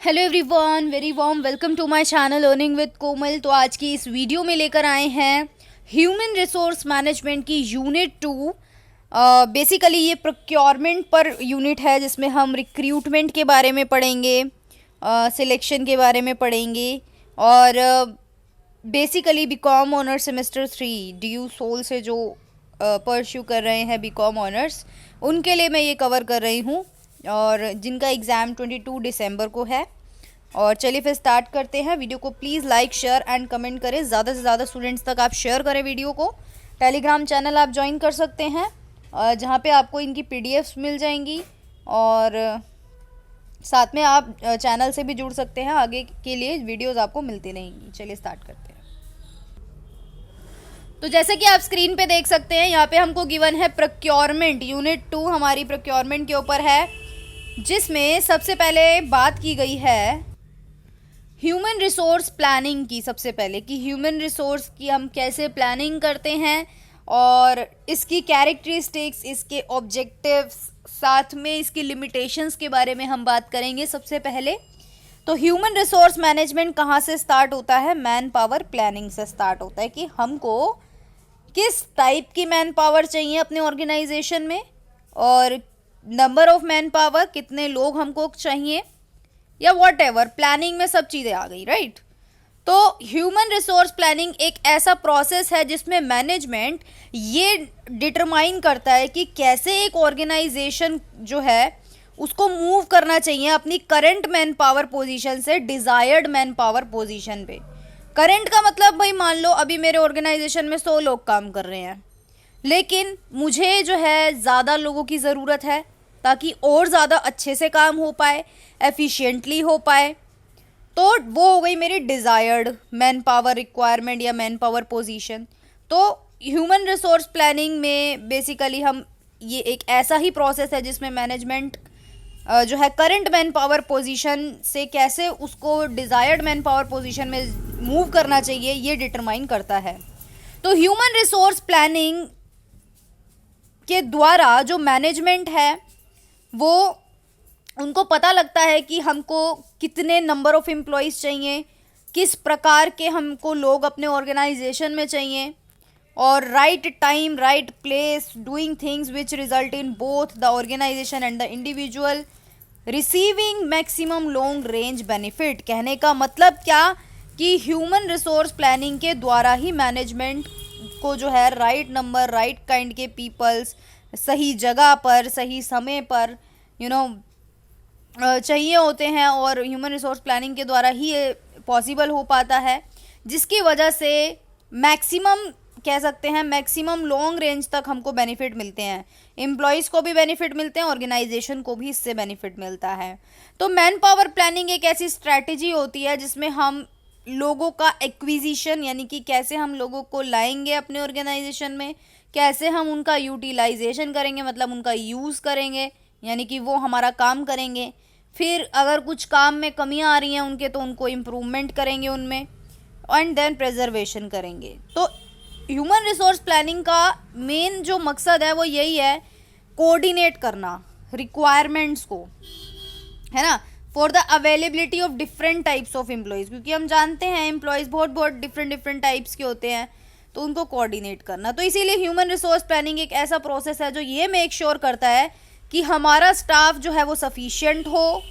Hello everyone, very warm welcome to my channel earning with Komal. तो आज की इस वीडियो में लेकर आए हैं ह्यूमन रिसोर्स मैनेजमेंट की यूनिट 2। बेसिकली ये प्रोक्योरमेंट पर यूनिट है जिसमें हम रिक्रूटमेंट के बारे में पढ़ेंगे, सिलेक्शन के बारे में पढ़ेंगे और basically BCom honours semester 3 the SOL से जो परस्यू कर रहे हैं बीकॉम ऑनर्स, उनके लिए मैं ये कवर कर रही हूँ और जिनका एग्ज़ाम 22 दिसंबर को है। और चलिए फिर स्टार्ट करते हैं। वीडियो को please like share and comment करें, ज़्यादा से ज़्यादा स्टूडेंट्स तक आप शेयर करें वीडियो को। टेलीग्राम चैनल आप ज्वाइन कर सकते हैं जहाँ पे आपको इनकी पीडीएफ्स मिल जाएंगी और साथ में आप चैनल से भी जुड़ सकते हैं, आगे के लिए वीडियोस आपको मिलती रहेंगी। चलिए स्टार्ट करते हैं। तो जैसे कि आप स्क्रीन पे देख सकते हैं, यहाँ पे हमको गिवन है प्रोक्योरमेंट, यूनिट 2 हमारी प्रोक्योरमेंट के ऊपर है, जिसमें सबसे पहले बात की गई है ह्यूमन रिसोर्स प्लानिंग की। सबसे पहले कि ह्यूमन रिसोर्स की हम कैसे प्लानिंग करते हैं और इसकी कैरेक्टरिस्टिक्स, इसके ऑब्जेक्टिव्स, साथ में इसकी लिमिटेशंस के बारे में हम बात करेंगे। सबसे पहले तो ह्यूमन रिसोर्स मैनेजमेंट कहाँ से स्टार्ट होता है? मैन पावर प्लानिंग से स्टार्ट होता है कि हमको किस टाइप की मैन पावर चाहिए अपने ऑर्गेनाइजेशन में और नंबर ऑफ मैन पावर, कितने लोग हमको चाहिए या वॉट एवर, प्लानिंग में सब चीज़ें आ गई, राइट। तो ह्यूमन रिसोर्स प्लानिंग एक ऐसा प्रोसेस है जिसमें मैनेजमेंट ये डिटरमाइन करता है कि कैसे एक ऑर्गेनाइजेशन जो है उसको मूव करना चाहिए अपनी करंट मैन पावर पोजीशन से डिजायर्ड मैन पावर पोजीशन पे। करंट का मतलब भाई मान लो अभी मेरे ऑर्गेनाइजेशन में 100 लोग काम कर रहे हैं, लेकिन मुझे जो है ज़्यादा लोगों की ज़रूरत है ताकि और ज़्यादा अच्छे से काम हो पाए, एफिशिएंटली हो पाए। तो वो हो गई मेरी डिज़ायर्ड मैन पावर रिक्वायरमेंट या मैन पावर पोजीशन। तो ह्यूमन रिसोर्स प्लानिंग में बेसिकली हम ये एक ऐसा ही प्रोसेस है जिसमें मैनेजमेंट जो है करंट मैन पावर पोजीशन से कैसे उसको डिज़ायर्ड मैन पावर पोजीशन में मूव करना चाहिए ये डिटरमाइन करता है। तो ह्यूमन रिसोर्स प्लानिंग के द्वारा जो मैनेजमेंट है वो उनको पता लगता है कि हमको कितने नंबर ऑफ एम्प्लॉयज़ चाहिए, किस प्रकार के हमको लोग अपने ऑर्गेनाइजेशन में चाहिए और right time, right place, doing things which result in both the organisation and the individual receiving maximum long range benefit. कहने का मतलब क्या कि ह्यूमन रिसोर्स प्लानिंग के द्वारा ही मैनेजमेंट को जो है राइट नंबर, राइट काइंड के पीपल्स सही जगह पर, सही समय पर चाहिए होते हैं और ह्यूमन रिसोर्स प्लानिंग के द्वारा ही ये पॉसिबल हो पाता है, जिसकी वजह से मैक्सिमम कह सकते हैं मैक्सिमम लॉन्ग रेंज तक हमको बेनिफिट मिलते हैं। एम्प्लॉयज़ को भी बेनिफिट मिलते हैं, ऑर्गेनाइजेशन को भी इससे बेनिफिट मिलता है। तो मैन पावर प्लानिंग एक ऐसी स्ट्रैटेजी होती है जिसमें हम लोगों का एक्विजिशन यानी कि कैसे हम लोगों को लाएंगे अपने ऑर्गेनाइजेशन में, कैसे हम उनका यूटिलाइजेशन करेंगे मतलब उनका यूज़ करेंगे यानी कि वो हमारा काम करेंगे। फिर अगर कुछ काम में कमियां आ रही हैं उनके तो उनको इम्प्रूवमेंट करेंगे उनमें, एंड देन प्रिजर्वेशन करेंगे। तो ह्यूमन रिसोर्स प्लानिंग का मेन जो मकसद है वो यही है, कोऑर्डिनेट करना रिक्वायरमेंट्स को, है ना, for the availability of different types of employees, क्योंकि हम जानते हैं एम्प्लॉयज़ बहुत बहुत डिफरेंट टाइप्स के होते हैं, तो उनको कोऑर्डिनेट करना। तो इसीलिए ह्यूमन रिसोर्स प्लानिंग एक ऐसा प्रोसेस है जो ये मेक श्योर करता है कि हमारा स्टाफ जो है वो सफिशिएंट हो,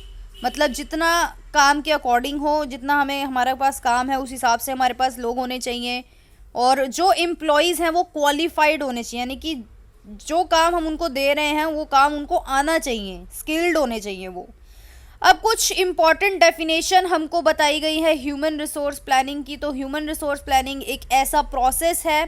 मतलब जितना काम के अकॉर्डिंग हो, जितना हमें हमारे पास काम है उस हिसाब से हमारे पास लोग होने चाहिए, और जो एम्प्लॉयज़ हैं वो क्वालिफाइड होने चाहिए यानी कि जो काम हम उनको दे रहे हैं वो काम उनको आना चाहिए, स्किल्ड होने चाहिए वो। अब कुछ इम्पॉर्टेंट डेफिनेशन हमको बताई गई है ह्यूमन रिसोर्स प्लानिंग की। तो ह्यूमन रिसोर्स प्लानिंग एक ऐसा प्रोसेस है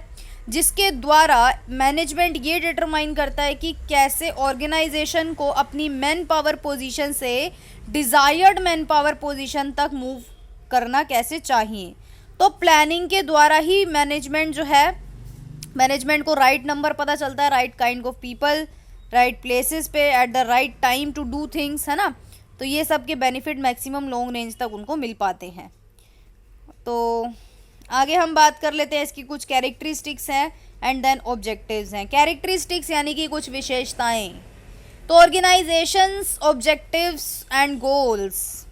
जिसके द्वारा मैनेजमेंट ये डिटरमाइन करता है कि कैसे ऑर्गेनाइजेशन को अपनी मैन पावर पोजीशन से डिज़ायर्ड मैन पावर पोजीशन तक मूव करना कैसे चाहिए। तो प्लानिंग के द्वारा ही मैनेजमेंट जो है, मैनेजमेंट को राइट नंबर पता चलता है, right kind of people, right places पे at the right time to do things, है ना। तो ये सब के बेनिफिट मैक्सिमम लॉन्ग रेंज तक उनको मिल पाते हैं। तो आगे हम बात कर लेते हैं इसकी कुछ कैरेक्टरिस्टिक्स हैं एंड देन ऑब्जेक्टिव्स हैं। कैरेक्टरिस्टिक्स यानी कि कुछ विशेषताएं। तो organisations objectives and goals,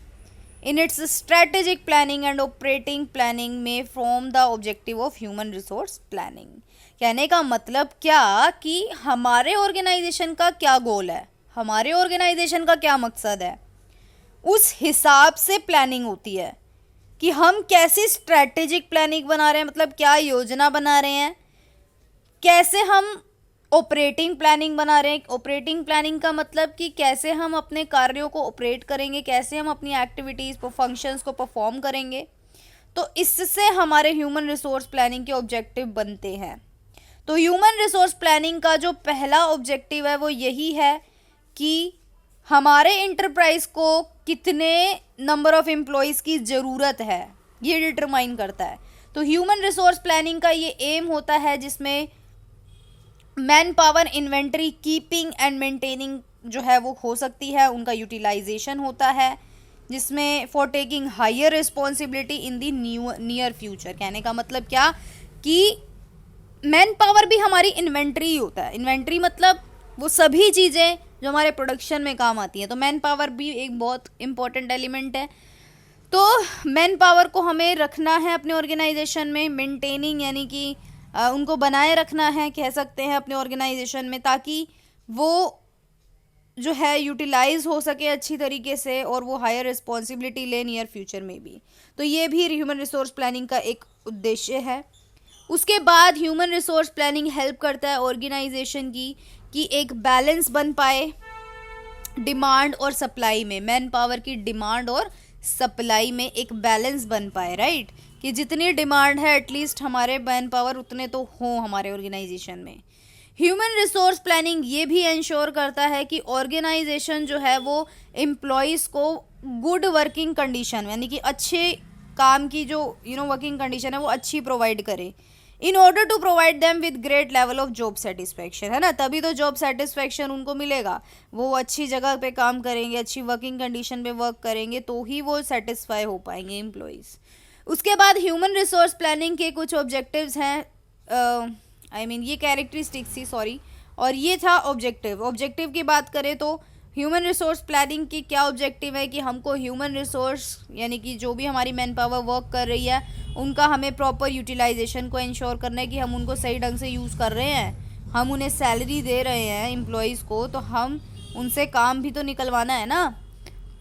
in its strategic planning and operating planning may form the objective of human resource planning. कहने का मतलब क्या कि हमारे ऑर्गेनाइजेशन का क्या गोल है, हमारे ऑर्गेनाइजेशन का क्या मकसद है, उस हिसाब से प्लानिंग होती है कि हम कैसी स्ट्रैटेजिक प्लानिंग बना रहे हैं, मतलब क्या योजना बना रहे हैं, कैसे हम ऑपरेटिंग प्लानिंग बना रहे हैं. ऑपरेटिंग प्लानिंग का मतलब कि कैसे हम अपने कार्यों को ऑपरेट करेंगे, कैसे हम अपनी एक्टिविटीज़ फंक्शंस को परफॉर्म करेंगे. तो इससे हमारे ह्यूमन रिसोर्स प्लानिंग के ऑब्जेक्टिव बनते हैं. तो ह्यूमन रिसोर्स प्लानिंग का जो पहला ऑब्जेक्टिव है वो यही है कि हमारे इंटरप्राइज को कितने नंबर ऑफ एम्प्लॉयज़ की ज़रूरत है ये डिटरमाइन करता है. तो ह्यूमन रिसोर्स प्लानिंग का ये एम होता है जिसमें man power inventory keeping and maintaining जो है वो हो सकती है, उनका यूटिलाइजेशन होता है, जिसमें for taking higher responsibility in the near future. कहने का मतलब क्या कि मैन पावर भी हमारी इन्वेंटरी होता है. इन्वेंटरी मतलब वो सभी चीज़ें जो हमारे प्रोडक्शन में काम आती हैं. तो मैन पावर भी एक बहुत इंपॉर्टेंट एलिमेंट है. तो मैन पावर को हमें रखना है अपने ऑर्गेनाइजेशन में, मेंटेनिंग यानी कि उनको बनाए रखना है कह सकते हैं अपने ऑर्गेनाइजेशन में, ताकि वो जो है यूटिलाइज हो सके अच्छी तरीके से और वो हायर रिस्पॉन्सिबिलिटी ले नियर फ्यूचर में भी. तो ये भी ह्यूमन रिसोर्स प्लानिंग का एक उद्देश्य है. उसके बाद ह्यूमन रिसोर्स प्लानिंग हेल्प करता है ऑर्गेनाइजेशन की कि एक बैलेंस बन पाए डिमांड और सप्लाई में, मैन पावर की डिमांड और सप्लाई में एक बैलेंस बन पाए, राइट. कि जितनी डिमांड है एटलीस्ट हमारे मैन पावर उतने तो हों हमारे ऑर्गेनाइजेशन में. ह्यूमन रिसोर्स प्लानिंग ये भी इंश्योर करता है कि ऑर्गेनाइजेशन जो है वो एम्प्लॉयज़ को गुड वर्किंग कंडीशन यानी कि अच्छे काम की जो वर्किंग कंडीशन है वो अच्छी प्रोवाइड करे, in order to provide them with great level of job satisfaction, है ना. तभी तो जॉब सेटिस्फैक्शन उनको मिलेगा. वो अच्छी जगह पे काम करेंगे, अच्छी वर्किंग कंडीशन पे वर्क करेंगे तो ही वो सेटिस्फाई हो पाएंगे एम्प्लॉयज़. उसके बाद ह्यूमन रिसोर्स प्लानिंग के कुछ ऑब्जेक्टिव्स हैं, ये कैरेक्टरिस्टिक्स थी सॉरी, और ये था ऑब्जेक्टिव. ऑब्जेक्टिव की बात करें तो ह्यूमन रिसोर्स प्लानिंग की क्या ऑब्जेक्टिव है कि हमको ह्यूमन रिसोर्स यानी कि जो भी हमारी मैन पावर वर्क कर रही है उनका हमें प्रॉपर यूटिलाइजेशन को इंश्योर करना है कि हम उनको सही ढंग से यूज़ कर रहे हैं. हम उन्हें सैलरी दे रहे हैं एम्प्लॉयज़ को, तो हम उनसे काम भी तो निकलवाना है ना.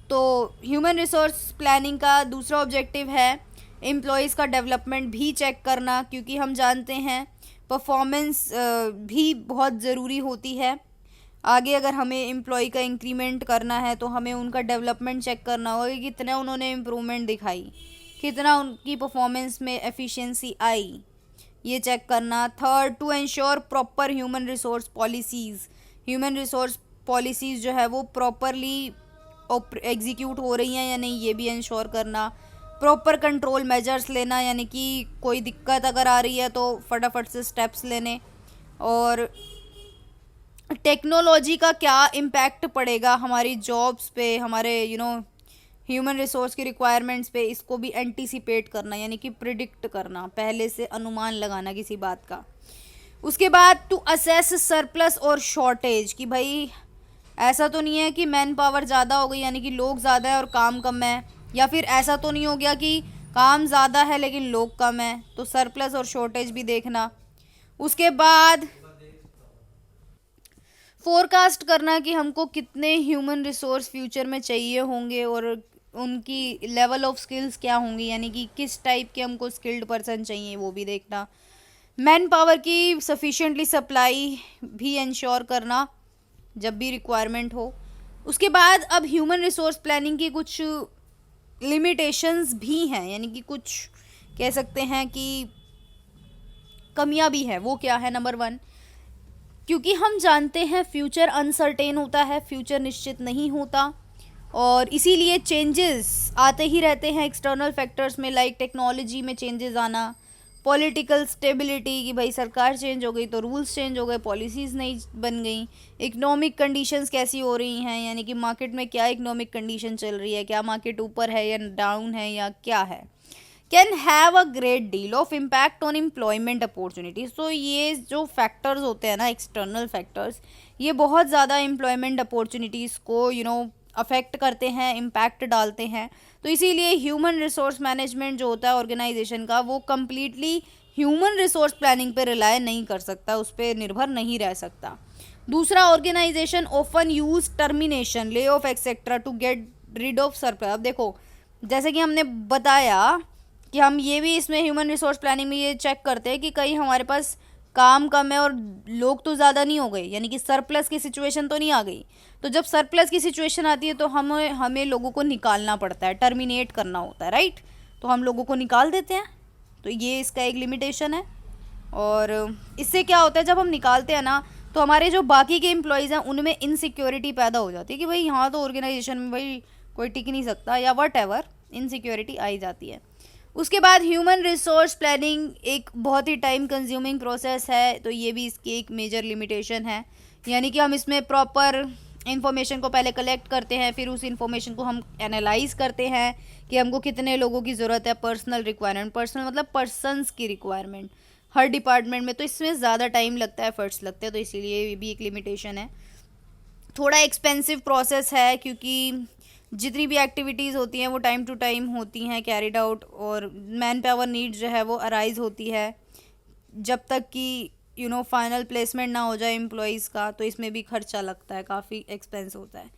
तो ह्यूमन रिसोर्स प्लानिंग का दूसरा ऑब्जेक्टिव है एम्प्लॉयज़ का डेवलपमेंट भी चेक करना, क्योंकि हम जानते हैं परफॉर्मेंस भी बहुत ज़रूरी होती है. आगे अगर हमें एम्प्लॉय का इंक्रीमेंट करना है तो हमें उनका डेवलपमेंट चेक करना होगा कि कितना उन्होंने इम्प्रूवमेंट दिखाई, कितना उनकी परफॉर्मेंस में एफिशिएंसी आई, ये चेक करना. Third, to ensure proper human resource policies. Human resource policies जो है वो प्रॉपरली एग्जीक्यूट हो रही हैं या नहीं ये भी इंश्योर करना. प्रॉपर कंट्रोल मेजर्स लेना यानी कि कोई दिक्कत अगर आ रही है तो फटाफट से स्टेप्स लेने. और टेक्नोलॉजी का क्या इम्पैक्ट पड़ेगा हमारी जॉब्स पे, हमारे ह्यूमन रिसोर्स की रिक्वायरमेंट्स पे, इसको भी एंटीसिपेट करना यानी कि प्रिडिक्ट करना, पहले से अनुमान लगाना किसी बात का. उसके बाद टू असेस सरप्लस और शॉर्टेज, कि भाई ऐसा तो नहीं है कि मैन पावर ज़्यादा हो गई यानी कि लोग ज़्यादा है और काम कम है, या फिर ऐसा तो नहीं हो गया कि काम ज़्यादा है लेकिन लोग कम है. तो सरप्लस और शॉर्टेज भी देखना. उसके बाद फोरकास्ट करना कि हमको कितने ह्यूमन रिसोर्स फ्यूचर में चाहिए होंगे और उनकी लेवल ऑफ स्किल्स क्या होंगी, यानी कि किस टाइप के हमको स्किल्ड पर्सन चाहिए वो भी देखना. मैन पावर की सफिशिएंटली सप्लाई भी इंश्योर करना जब भी रिक्वायरमेंट हो. उसके बाद अब ह्यूमन रिसोर्स प्लानिंग की कुछ लिमिटेशंस भी हैं, यानी कि कुछ कह सकते हैं कि कमियां भी है. वो क्या है? नंबर 1, क्योंकि हम जानते हैं फ्यूचर अनसर्टेन होता है, फ्यूचर निश्चित नहीं होता और इसीलिए चेंजेस आते ही रहते हैं एक्सटर्नल फैक्टर्स में, लाइक टेक्नोलॉजी में चेंजेस आना, पॉलिटिकल स्टेबिलिटी कि भाई सरकार चेंज हो गई तो रूल्स चेंज हो गए, पॉलिसीज़ नहीं बन गई, इकोनॉमिक कंडीशंस कैसी हो रही हैं, यानी कि मार्केट में क्या इकोनॉमिक कंडीशन चल रही है, क्या मार्केट ऊपर है या डाउन है या क्या है, can have a great deal of impact on employment opportunities. तो ये जो फैक्टर्स होते हैं ना, एक्सटर्नल फैक्टर्स, ये बहुत ज़्यादा एम्प्लॉयमेंट अपॉर्चुनिटीज़ को अफेक्ट करते हैं, इम्पैक्ट डालते हैं। तो इसीलिए ह्यूमन रिसोर्स मैनेजमेंट जो होता है ऑर्गेनाइजेशन का, वो कम्प्लीटली ह्यूमन रिसोर्स प्लानिंग पे रिलाय नहीं कर सकता, उस पर निर्भर नहीं रह सकता। दूसरा, organisation often use termination, lay off etcetera to get rid of surplus. अब देखो, जैसे कि हमने बताया कि हम ये भी इसमें ह्यूमन रिसोर्स प्लानिंग में ये चेक करते हैं कि कहीं हमारे पास काम कम है और लोग तो ज़्यादा नहीं हो गए, यानी कि सरप्लस की सिचुएशन तो नहीं आ गई। तो जब सरप्लस की सिचुएशन आती है तो हमें लोगों को निकालना पड़ता है, टर्मिनेट करना होता है, राइट। तो हम लोगों को निकाल देते हैं, तो ये इसका एक लिमिटेशन है। और इससे क्या होता है, जब हम निकालते हैं ना, तो हमारे जो बाकी के एम्प्लॉयज़ हैं उनमें इनसिक्योरिटी पैदा हो जाती है कि भाई यहाँ तो ऑर्गेनाइजेशन में भाई कोई टिक नहीं सकता, या वट एवर, इनसिक्योरिटी आई जाती है। उसके बाद ह्यूमन रिसोर्स प्लानिंग एक बहुत ही टाइम कंज्यूमिंग प्रोसेस है, तो ये भी इसकी एक मेजर लिमिटेशन है। यानी कि हम इसमें प्रॉपर इन्फॉर्मेशन को पहले कलेक्ट करते हैं, फिर उस इन्फॉर्मेशन को हम एनालाइज करते हैं कि हमको कितने लोगों की ज़रूरत है, पर्सनल रिक्वायरमेंट, पर्सनल मतलब पर्सनस की रिक्वायरमेंट हर डिपार्टमेंट में, तो इसमें ज़्यादा टाइम लगता है, एफर्ट्स लगते हैं, तो इसीलिए ये भी एक लिमिटेशन है। थोड़ा एक्सपेंसिव प्रोसेस है, क्योंकि जितनी भी एक्टिविटीज़ होती हैं वो टाइम टू टाइम होती हैं कैरिड आउट, और मैन पावर नीड जो है वो अराइज होती है जब तक कि फाइनल प्लेसमेंट ना हो जाए एम्प्लॉयज़ का, तो इसमें भी खर्चा लगता है, काफ़ी एक्सपेंस होता है।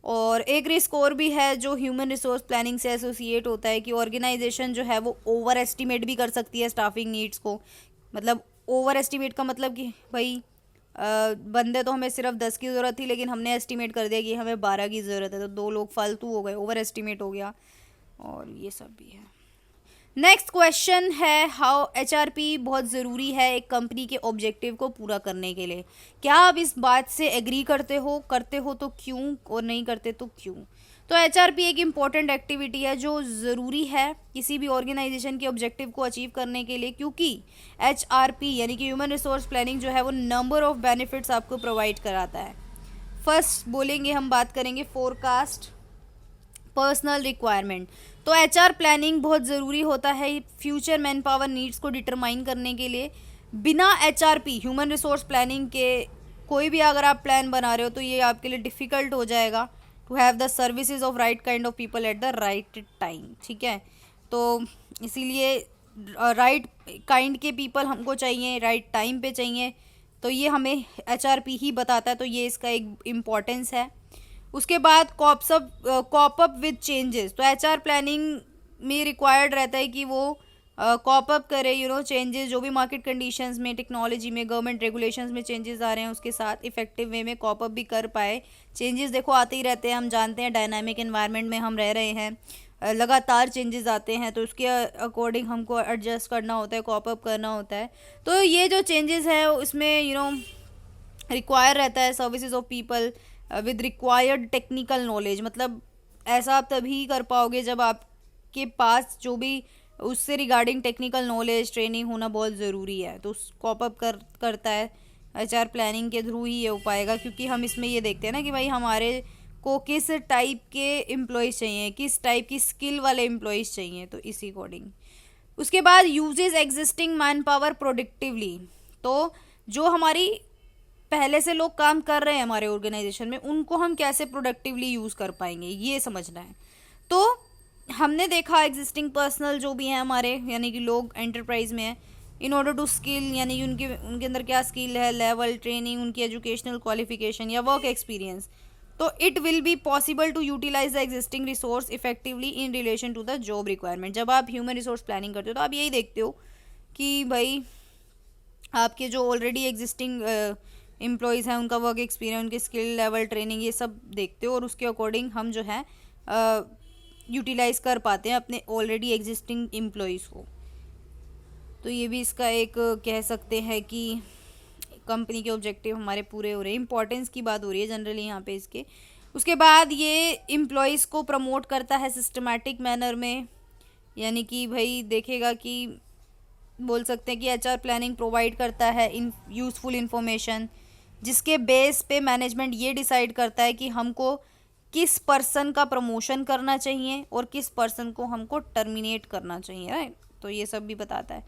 और एक रिस्क और भी है जो ह्यूमन रिसोर्स प्लानिंग से एसोसिएट होता है कि ऑर्गेनाइजेशन जो है वो ओवर एस्टिमेट भी कर सकती है स्टाफिंग नीड्स को। मतलब ओवर एस्टिमेट का मतलब कि भाई बंदे तो हमें सिर्फ 10 की ज़रूरत थी, लेकिन हमने एस्टिमेट कर दिया कि हमें 12 की ज़रूरत है, तो 2 लोग फालतू हो गए, ओवर एस्टिमेट हो गया, और ये सब भी है। नेक्स्ट क्वेश्चन है, हाउ एचआरपी बहुत ज़रूरी है एक कंपनी के ऑब्जेक्टिव को पूरा करने के लिए। क्या आप इस बात से एग्री करते हो तो क्यों, और नहीं करते तो क्यों? तो एचआरपी एक इम्पॉर्टेंट एक्टिविटी है जो ज़रूरी है किसी भी ऑर्गेनाइजेशन के ऑब्जेक्टिव को अचीव करने के लिए, क्योंकि एचआरपी यानी कि ह्यूमन रिसोर्स प्लानिंग जो है वो नंबर ऑफ बेनिफिट्स आपको प्रोवाइड कराता है। फर्स्ट बोलेंगे, हम बात करेंगे फोरकास्ट, पर्सनल रिक्वायरमेंट। तो एचआर प्लानिंग बहुत ज़रूरी होता है फ्यूचर मैन पावर नीड्स को डिटरमाइन करने के लिए। बिना एचआरपी ह्यूमन रिसोर्स प्लानिंग के कोई भी अगर आप प्लान बना रहे हो तो ये आपके लिए डिफ़िकल्ट हो जाएगा to have the services of right kind of people at the right time, ठीक है। तो इसीलिए राइट काइंड के पीपल हमको चाहिए, राइट टाइम पे चाहिए, तो ये हमें एचआरपी ही बताता है, तो ये इसका एक इम्पॉर्टेंस है। उसके बाद कॉप अप विद चेंजेस, तो एचआर प्लानिंग में रिक्वायर्ड रहता है कि वो कॉप अप करे चेंजेस, जो भी मार्केट कंडीशंस में, टेक्नोलॉजी में, गवर्नमेंट रेगुलेशंस में चेंजेस आ रहे हैं उसके साथ इफेक्टिव वे में कॉप अप भी कर पाए। चेंजेस देखो आते ही रहते हैं, हम जानते हैं डायनामिक एनवायरनमेंट में हम रह रहे हैं, लगातार चेंजेस आते हैं, तो उसके अकॉर्डिंग हमको एडजस्ट करना होता है, कॉप अप करना होता है। तो ये जो चेंजेस है उसमें रिक्वायर रहता है services of people with required technical knowledge. मतलब ऐसा आप तभी कर पाओगे जब आपके पास जो भी उससे रिगार्डिंग टेक्निकल नॉलेज, ट्रेनिंग होना बहुत ज़रूरी है। तो उस कॉप अप करता है एचआर प्लानिंग के थ्रू ही ये हो पाएगा, क्योंकि हम इसमें ये देखते हैं ना कि भाई हमारे को किस टाइप के एम्प्लॉयज़ चाहिए, किस टाइप की स्किल वाले एम्प्लॉयज़ चाहिए, तो इसी अकॉर्डिंग। उसके बाद uses existing man power productively, तो जो हमारी पहले से लोग काम कर रहे हैं हमारे ऑर्गेनाइजेशन में, उनको हम कैसे प्रोडक्टिवली यूज़ कर पाएंगे ये समझना है। तो हमने देखा एग्जिस्टिंग पर्सनल जो भी हैं हमारे, यानी कि लोग एंटरप्राइज में हैं, इन ऑर्डर टू स्किल, यानी कि उनके अंदर क्या स्किल है, लेवल, ट्रेनिंग, उनकी एजुकेशनल क्वालिफिकेशन या वर्क एक्सपीरियंस, तो it will be possible to utilise the existing resource effectively in relation to the job requirement. जब आप ह्यूमन रिसोर्स प्लानिंग करते हो तो आप यही देखते हो कि भाई आपके जो ऑलरेडी एग्जिस्टिंग एम्प्लॉयज़ हैं उनका वर्क एक्सपीरियंस, उनके स्किल लेवल, ट्रेनिंग, ये सब देखते हो, और उसके अकॉर्डिंग हम जो है यूटिलाइज़ कर पाते हैं अपने ऑलरेडी एग्जिस्टिंग एम्प्लॉयज़ को। तो ये भी इसका एक कह सकते हैं कि कंपनी के ऑब्जेक्टिव हमारे पूरे हो रहे हैं, इंपॉर्टेंस की बात हो रही है जनरली यहाँ पे इसके। उसके बाद ये एम्प्लॉयज़ को प्रमोट करता है सिस्टमैटिक मैनर में, यानी कि भाई देखेगा कि बोल सकते हैं कि एचआर प्लानिंग प्रोवाइड करता है यूज़फुल इंफॉर्मेशन, जिसके बेस पे मैनेजमेंट ये डिसाइड करता है कि हमको किस पर्सन का प्रमोशन करना चाहिए और किस पर्सन को हमको टर्मिनेट करना चाहिए, राइट। तो ये सब भी बताता है,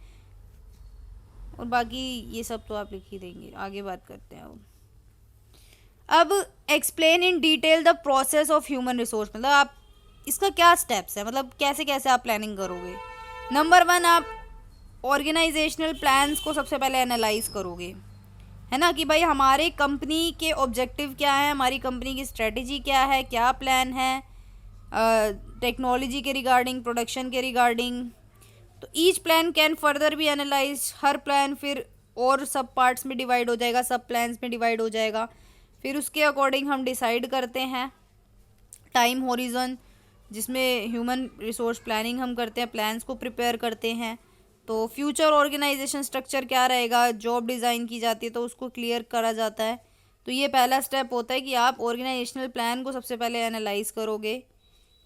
और बाकी ये सब तो आप लिख ही देंगे, आगे बात करते हैं अब। अब explain in detail the process of human resource, मतलब आप इसका क्या स्टेप्स है, मतलब कैसे कैसे आप प्लानिंग करोगे। नंबर 1, आप ऑर्गेनाइजेशनल प्लान्स को सबसे पहले एनालाइज करोगे, है ना, कि भाई हमारे कंपनी के ऑब्जेक्टिव क्या है, हमारी कंपनी की स्ट्रेटजी क्या है, क्या प्लान है टेक्नोलॉजी के रिगार्डिंग, प्रोडक्शन के रिगार्डिंग। तो each plan can further be analyse, हर प्लान फिर और सब पार्ट्स में डिवाइड हो जाएगा, सब प्लान्स में डिवाइड हो जाएगा। फिर उसके अकॉर्डिंग हम डिसाइड करते हैं टाइम होरिजन, जिसमें ह्यूमन रिसोर्स प्लानिंग हम करते हैं, प्लान्स को प्रिपेयर करते हैं। तो फ्यूचर ऑर्गेनाइजेशन स्ट्रक्चर क्या रहेगा, जॉब डिज़ाइन की जाती है तो उसको क्लियर करा जाता है। तो ये पहला स्टेप होता है कि आप ऑर्गेनाइजेशनल प्लान को सबसे पहले एनालाइज करोगे।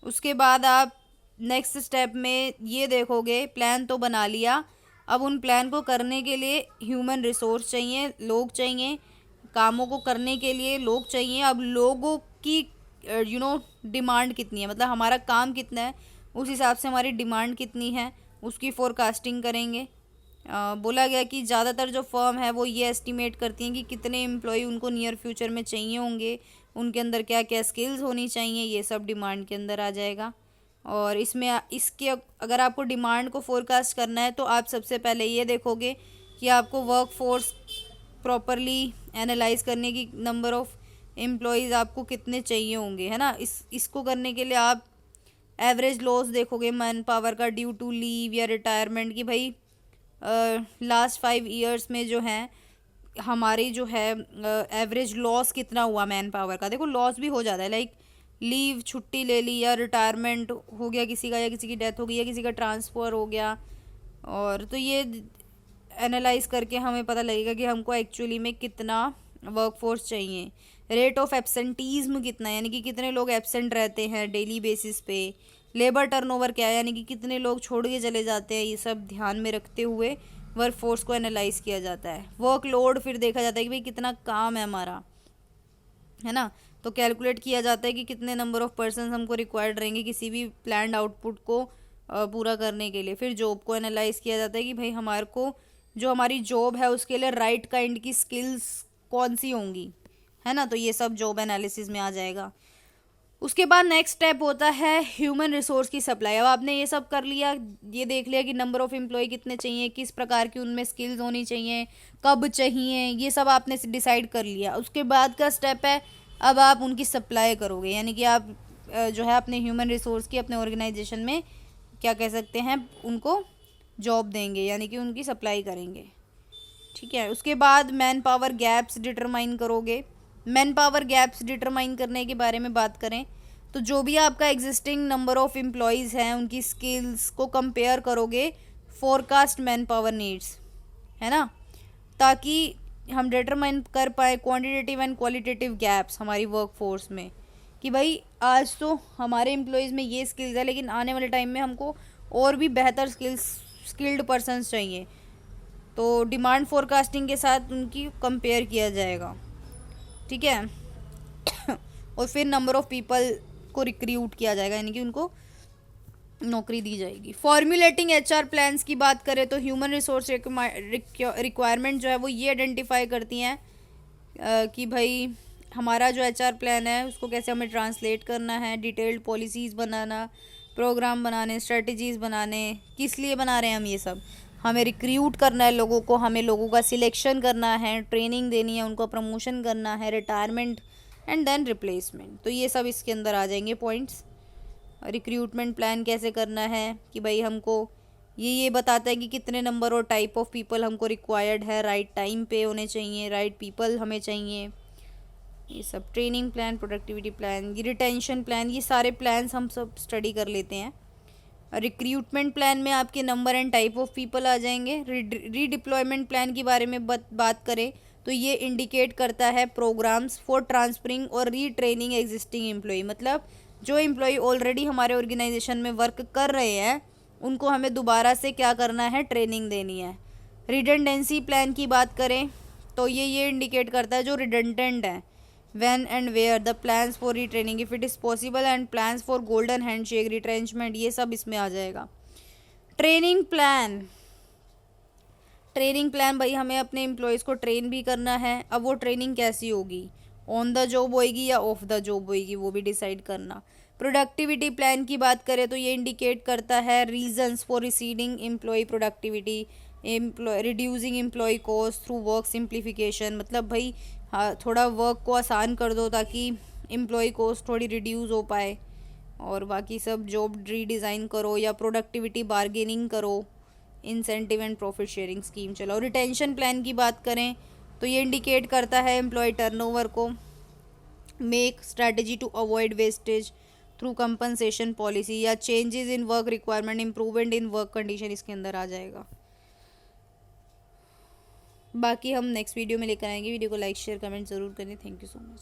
उसके बाद आप नेक्स्ट स्टेप में ये देखोगे, प्लान तो बना लिया, अब उन प्लान को करने के लिए ह्यूमन रिसोर्स चाहिए, लोग चाहिए, कामों को करने के लिए लोग चाहिए। अब लोगों की डिमांड कितनी है, मतलब हमारा काम कितना है, उस हिसाब से हमारी डिमांड कितनी है उसकी फोरकास्टिंग करेंगे। बोला गया कि ज़्यादातर जो फर्म है वो ये एस्टिमेट करती हैं कि कितने एम्प्लॉय उनको नियर फ्यूचर में चाहिए होंगे, उनके अंदर क्या क्या स्किल्स होनी चाहिए, ये सब डिमांड के अंदर आ जाएगा। और इसमें इसके अगर आपको डिमांड को फोरकास्ट करना है तो आप सबसे पहले ये देखोगे कि आपको वर्क फोर्स प्रॉपरली एनालाइज करने की, नंबर ऑफ़ एम्प्लॉयज़ आपको कितने चाहिए होंगे, है ना। इसको करने के लिए आप एवरेज लॉस देखोगे मैन पावर का ड्यू टू लीव या रिटायरमेंट, कि भाई लास्ट 5 ईयर्स में जो है हमारी जो है एवरेज लॉस कितना हुआ मैन पावर का। देखो लॉस भी हो जाता है, लाइक लीव छुट्टी ले ली या रिटायरमेंट हो गया किसी का, या किसी की डेथ हो गई, या किसी का ट्रांसफ़र हो गया। और तो ये एनालाइज करके हमें पता लगेगा कि हमको एक्चुअली में कितना वर्कफोर्स चाहिए। रेट ऑफ एब्सेंटीज़म कितना है, यानी कि कितने लोग एब्सेंट रहते हैं डेली बेसिस पे। लेबर टर्नओवर क्या है, यानी कि कितने लोग छोड़ के चले जाते हैं। ये सब ध्यान में रखते हुए वर्कफोर्स को एनालाइज किया जाता है। वर्कलोड फिर देखा जाता है कि भाई कितना काम है हमारा, है ना। तो कैलकुलेट किया जाता है कि कितने नंबर ऑफ़ पर्सन हमको रिक्वायर्ड रहेंगे किसी भी प्लान्ड आउटपुट को पूरा करने के लिए। फिर जॉब को एनालाइज किया जाता है कि भाई हमारे को जो हमारी जॉब है उसके लिए राइट काइंड की स्किल्स कौन सी होंगी, है ना। तो ये सब जॉब एनालिसिस में आ जाएगा। उसके बाद नेक्स्ट स्टेप होता है ह्यूमन रिसोर्स की सप्लाई। अब आपने ये सब कर लिया, ये देख लिया कि नंबर ऑफ़ एम्प्लॉय कितने चाहिए, किस प्रकार की उनमें स्किल्स होनी चाहिए, कब चाहिए, ये सब आपने डिसाइड कर लिया। उसके बाद का स्टेप है अब आप उनकी सप्लाई करोगे, यानी कि आप जो है अपने ह्यूमन रिसोर्स की अपने ऑर्गेनाइजेशन में क्या कह सकते हैं, उनको जॉब देंगे, यानी कि उनकी सप्लाई करेंगे, ठीक है। उसके बाद मैन पावर गैप्स डिटरमाइन करोगे। मैन पावर गैप्स डिटरमाइन करने के बारे में बात करें तो जो भी आपका एग्जिस्टिंग नंबर ऑफ़ एम्प्लॉयज़ हैं उनकी स्किल्स को कंपेयर करोगे फोरकास्ट मैन पावर नीड्स, है ना, ताकि हम डिटरमाइन कर पाए क्वांटिटेटिव एंड क्वालिटेटिव गैप्स हमारी वर्क फोर्स में, कि भाई आज तो हमारे एम्प्लॉयज़ में ये स्किल्स है लेकिन आने वाले टाइम में हमको और भी बेहतर स्किल्ड पर्सनस चाहिए। तो डिमांड फोरकास्टिंग के साथ उनकी कंपेयर किया जाएगा, ठीक है। और फिर नंबर ऑफ़ पीपल को रिक्रूट किया जाएगा, यानी कि उनको नौकरी दी जाएगी। फॉर्मुलेटिंग एचआर प्लान्स की बात करें तो ह्यूमन रिसोर्स रिक्वायरमेंट जो है वो ये आइडेंटिफाई करती हैं कि भाई हमारा जो एचआर प्लान है उसको कैसे हमें ट्रांसलेट करना है, डिटेल्ड पॉलिसीज़ बनाना, प्रोग्राम बनाने, स्ट्रेटजीज़ बनाने। किस लिए बना रहे हैं हम ये सब, हमें रिक्रूट करना है लोगों को, हमें लोगों का सिलेक्शन करना है, ट्रेनिंग देनी है, उनको प्रमोशन करना है, रिटायरमेंट एंड देन रिप्लेसमेंट। तो ये सब इसके अंदर आ जाएंगे पॉइंट्स। रिक्रूटमेंट प्लान कैसे करना है कि भाई हमको ये बताता है कि कितने नंबर और टाइप ऑफ पीपल हमको रिक्वायर्ड है, राइट टाइम पे होने चाहिए, राइट पीपल हमें चाहिए। ये सब ट्रेनिंग प्लान, प्रोडक्टिविटी प्लान, ये रिटेंशन प्लान, ये सारे प्लान्स हम सब स्टडी कर लेते हैं। रिक्रूटमेंट प्लान में आपके number and type of people आ जाएंगे। रीडिप्लॉयमेंट प्लान के बारे में बात करें तो ये इंडिकेट करता है प्रोग्राम्स फॉर ट्रांसफरिंग और रीट्रेनिंग एग्जिस्टिंग एम्प्लॉय, मतलब जो एम्प्लॉय ऑलरेडी हमारे ऑर्गेनाइजेशन में वर्क कर रहे हैं उनको हमें दोबारा से क्या करना है, ट्रेनिंग देनी है। रिडंडेंसी प्लान की बात करें तो ये इंडिकेट करता है जो रिडंडेंट है, when and where the plans for retraining if it is possible and plans for golden handshake retrenchment, ये सब इसमें आ जाएगा। ट्रेनिंग प्लान भाई हमें अपने एम्प्लॉयज़ को ट्रेन भी करना है। अब वो ट्रेनिंग कैसी होगी, ऑन द जॉब होएगी या ऑफ द जॉब होएगी, वो भी डिसाइड करना। प्रोडक्टिविटी प्लान की बात करें तो ये इंडिकेट करता है reasons for receding employ productivity, reducing employ cost through work simplification. मतलब भाई हाँ, थोड़ा वर्क को आसान कर दो ताकि एम्प्लॉय कॉस्ट थोड़ी रिड्यूस हो पाए, और बाकी सब जॉब रीडिज़ाइन करो या प्रोडक्टिविटी बार्गेनिंग करो, incentive and profit sharing scheme चलाओ। रिटेंशन प्लान की बात करें तो ये इंडिकेट करता है एम्प्लॉय टर्नओवर को, make strategy to avoid wastage through compensation policy, या changes in work requirement, improvement in work condition इसके अंदर आ जाएगा। बाकी हम नेक्स्ट वीडियो में लेकर आएंगे। वीडियो को लाइक शेयर कमेंट ज़रूर करें। Thank you so much.